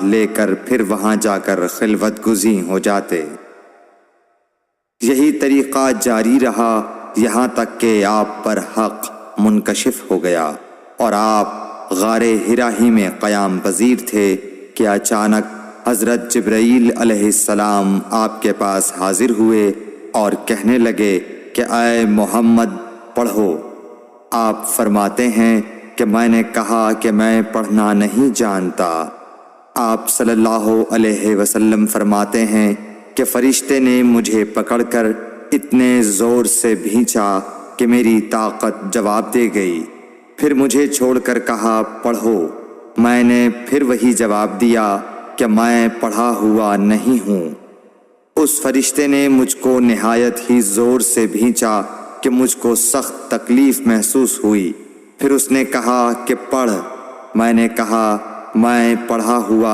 لے کر پھر وہاں جا کر خلوت گزیں ہو جاتے۔ یہی طریقہ جاری رہا یہاں تک کہ آپ پر حق منکشف ہو گیا اور آپ غار حرا ہی میں قیام پذیر تھے کہ اچانک حضرت جبرائیل علیہ السلام آپ کے پاس حاضر ہوئے اور کہنے لگے کہ اے محمد پڑھو۔ آپ فرماتے ہیں کہ میں نے کہا کہ میں پڑھنا نہیں جانتا۔ آپ صلی اللہ علیہ وسلم فرماتے ہیں کہ فرشتے نے مجھے پکڑ کر اتنے زور سے بھینچا کہ میری طاقت جواب دے گئی، پھر مجھے چھوڑ کر کہا پڑھو۔ میں نے پھر وہی جواب دیا کہ میں پڑھا ہوا نہیں ہوں۔ اس فرشتے نے مجھ کو نہایت ہی زور سے بھینچا کہ مجھ کو سخت تکلیف محسوس ہوئی، پھر اس نے کہا کہ پڑھ۔ میں نے کہا میں پڑھا ہوا